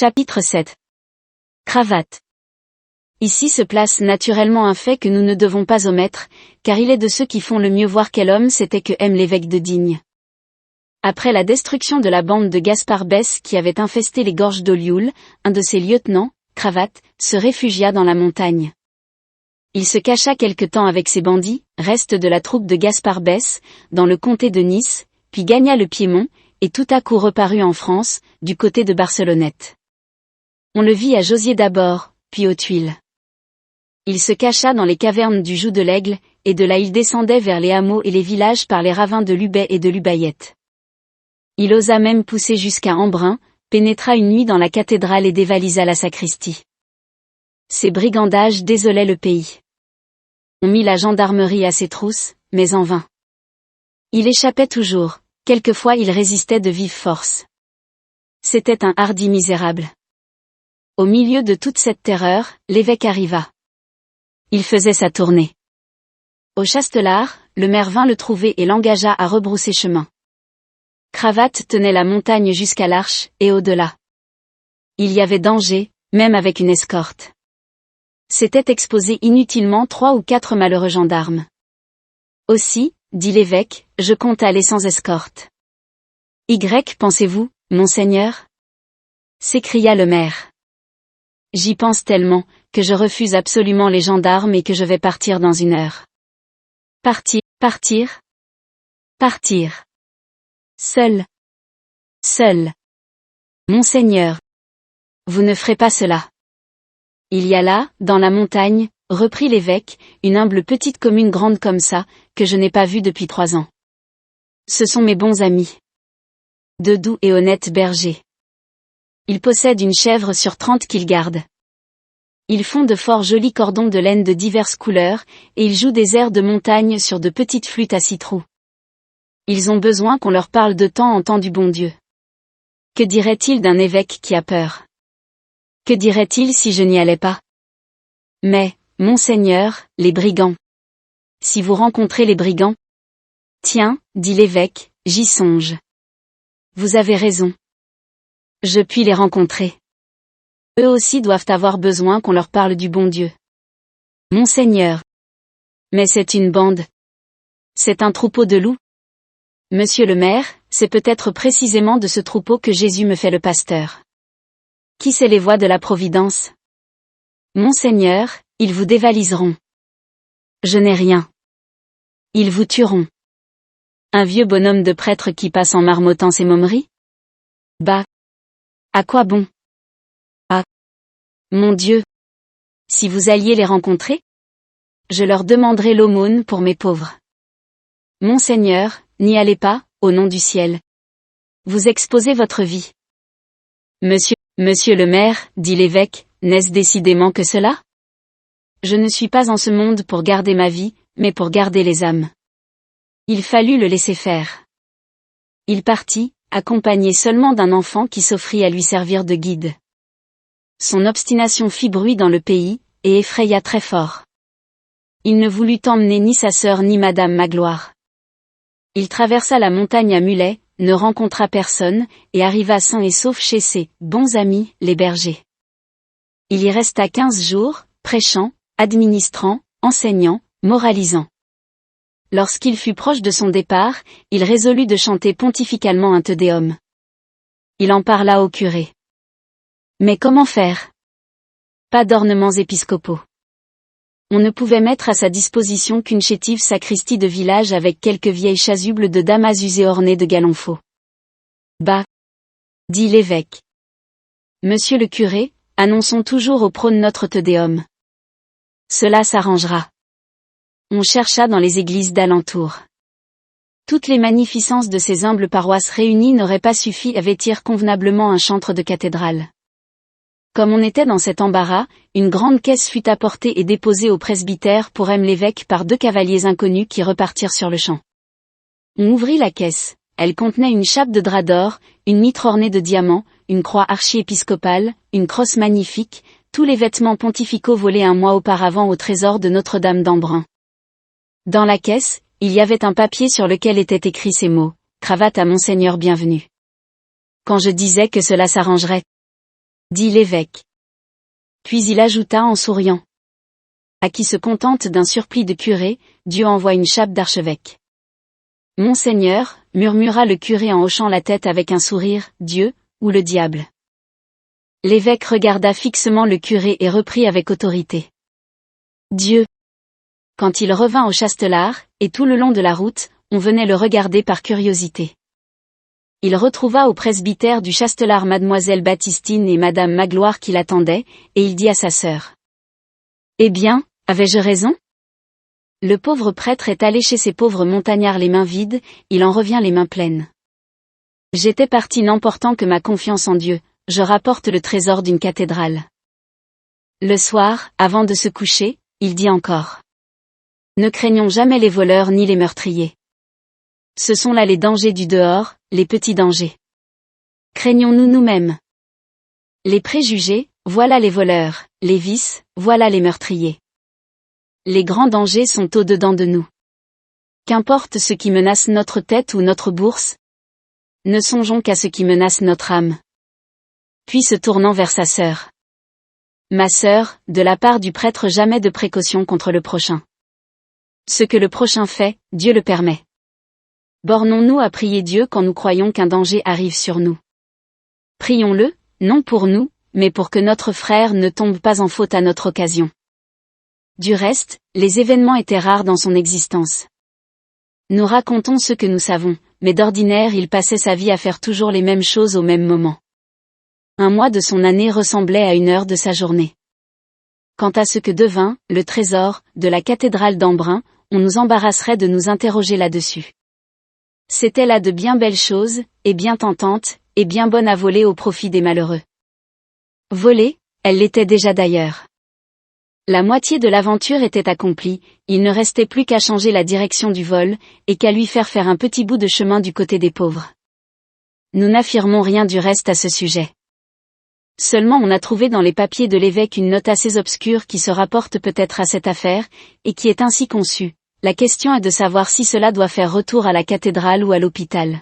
Chapitre 7. Cravate. Ici se place naturellement un fait que nous ne devons pas omettre, car il est de ceux qui font le mieux voir quel homme c'était que M. l'évêque de Digne. Après la destruction de la bande de Gaspard Bès qui avait infesté les gorges d'Olioul, un de ses lieutenants, Cravate, se réfugia dans la montagne. Il se cacha quelque temps avec ses bandits, reste de la troupe de Gaspard Bès, dans le comté de Nice, puis gagna le Piémont, et tout à coup reparut en France, du côté de Barcelonnette. On le vit à Josier d'abord, puis aux Tuiles. Il se cacha dans les cavernes du Joug de l'Aigle, et de là il descendait vers les hameaux et les villages par les ravins de Lubay et de Lubayette. Il osa même pousser jusqu'à Embrun, pénétra une nuit dans la cathédrale et dévalisa la sacristie. Ces brigandages désolaient le pays. On mit la gendarmerie à ses trousses, mais en vain. Il échappait toujours, quelquefois il résistait de vive force. C'était un hardi misérable. Au milieu de toute cette terreur, l'évêque arriva. Il faisait sa tournée. Au Chastelar, le maire vint le trouver et l'engagea à rebrousser chemin. Cravate tenait la montagne jusqu'à l'Arche, et au-delà. Il y avait danger, même avec une escorte. S'étaient exposés inutilement 3 ou 4 malheureux gendarmes. Aussi, dit l'évêque, je compte aller sans escorte. Y pensez-vous, monseigneur? S'écria le maire. J'y pense tellement, que je refuse absolument les gendarmes et que je vais partir dans 1 heure. Partir. Seul. Monseigneur. Vous ne ferez pas cela. Il y a là, dans la montagne, reprit l'évêque, une humble petite commune grande comme ça, que je n'ai pas vue depuis 3 ans. Ce sont mes bons amis. De doux et honnêtes bergers. Ils possèdent une chèvre sur 30 qu'ils gardent. Ils font de fort jolis cordons de laine de diverses couleurs, et ils jouent des airs de montagne sur de petites flûtes à 6 trous. Ils ont besoin qu'on leur parle de temps en temps du bon Dieu. Que dirait-il d'un évêque qui a peur? Que dirait-il si je n'y allais pas? Mais, monseigneur, les brigands. Si vous rencontrez les brigands? Tiens, dit l'évêque, j'y songe. Vous avez raison. Je puis les rencontrer. Eux aussi doivent avoir besoin qu'on leur parle du bon Dieu. Monseigneur. Mais c'est une bande. C'est un troupeau de loups. Monsieur le maire, c'est peut-être précisément de ce troupeau que Jésus me fait le pasteur. Qui sait les voies de la providence? Monseigneur, ils vous dévaliseront. Je n'ai rien. Ils vous tueront. Un vieux bonhomme de prêtre qui passe en marmottant ses momeries? Bah. À quoi bon? Ah. Mon Dieu. Si vous alliez les rencontrer? Je leur demanderai l'aumône pour mes pauvres. Monseigneur, n'y allez pas, au nom du ciel. Vous exposez votre vie. Monsieur le maire, dit l'évêque, n'est-ce décidément que cela? Je ne suis pas en ce monde pour garder ma vie, mais pour garder les âmes. Il fallut le laisser faire. Il partit, accompagné seulement d'un enfant qui s'offrit à lui servir de guide. Son obstination fit bruit dans le pays, et effraya très fort. Il ne voulut emmener ni sa sœur ni Madame Magloire. Il traversa la montagne à mulet, ne rencontra personne, et arriva sain et sauf chez ses bons amis, les bergers. Il y resta 15 jours, prêchant, administrant, enseignant, moralisant. Lorsqu'il fut proche de son départ, il résolut de chanter pontificalement un Te Deum. Il en parla au curé. Mais comment faire? Pas d'ornements épiscopaux. On ne pouvait mettre à sa disposition qu'une chétive sacristie de village avec quelques vieilles chasubles de damas usées ornées de galons faux. Bah! Dit l'évêque. Monsieur le curé, annonçons toujours au prône notre Te Deum. Cela s'arrangera. On chercha dans les églises d'alentour. Toutes les magnificences de ces humbles paroisses réunies n'auraient pas suffi à vêtir convenablement un chantre de cathédrale. Comme on était dans cet embarras, une grande caisse fut apportée et déposée au presbytère pour M. l'évêque par 2 cavaliers inconnus qui repartirent sur le champ. On ouvrit la caisse. Elle contenait une chape de drap d'or, une mitre ornée de diamants, une croix archiépiscopale, une crosse magnifique, tous les vêtements pontificaux volés 1 mois auparavant au trésor de Notre-Dame d'Embrun. Dans la caisse, il y avait un papier sur lequel étaient écrits ces mots: Cravate à Monseigneur bienvenu. Quand je disais que cela s'arrangerait. dit l'évêque. Puis il ajouta en souriant. À qui se contente d'un surplis de curé, Dieu envoie une chape d'archevêque. Monseigneur, murmura le curé en hochant la tête avec un sourire, Dieu, ou le diable. L'évêque regarda fixement le curé et reprit avec autorité. Dieu. Quand il revint au Chastelar, et tout le long de la route, on venait le regarder par curiosité. Il retrouva au presbytère du Chastelar mademoiselle Baptistine et madame Magloire qui l'attendaient, et il dit à sa sœur. Eh bien, avais-je raison? Le pauvre prêtre est allé chez ces pauvres montagnards les mains vides, il en revient les mains pleines. J'étais parti n'emportant que ma confiance en Dieu, je rapporte le trésor d'une cathédrale. Le soir, avant de se coucher, il dit encore. Ne craignons jamais les voleurs ni les meurtriers. Ce sont là les dangers du dehors, les petits dangers. Craignons-nous nous-mêmes. Les préjugés, voilà les voleurs, les vices, voilà les meurtriers. Les grands dangers sont au-dedans de nous. Qu'importe ce qui menace notre tête ou notre bourse, ne songeons qu'à ce qui menace notre âme. Puis se tournant vers sa sœur. Ma sœur, de la part du prêtre jamais de précaution contre le prochain. Ce que le prochain fait, Dieu le permet. Bornons-nous à prier Dieu quand nous croyons qu'un danger arrive sur nous. Prions-le, non pour nous, mais pour que notre frère ne tombe pas en faute à notre occasion. Du reste, les événements étaient rares dans son existence. Nous racontons ce que nous savons, mais d'ordinaire il passait sa vie à faire toujours les mêmes choses au même moment. Un mois de son année ressemblait à une heure de sa journée. Quant à ce que devint, le trésor, de la cathédrale d'Embrun, on nous embarrasserait de nous interroger là-dessus. C'était là de bien belles choses, et bien tentantes, et bien bonnes à voler au profit des malheureux. Voler, elle l'était déjà d'ailleurs. La moitié de l'aventure était accomplie, il ne restait plus qu'à changer la direction du vol, et qu'à lui faire un petit bout de chemin du côté des pauvres. Nous n'affirmons rien du reste à ce sujet. Seulement on a trouvé dans les papiers de l'évêque une note assez obscure qui se rapporte peut-être à cette affaire, et qui est ainsi conçue. La question est de savoir si cela doit faire retour à la cathédrale ou à l'hôpital.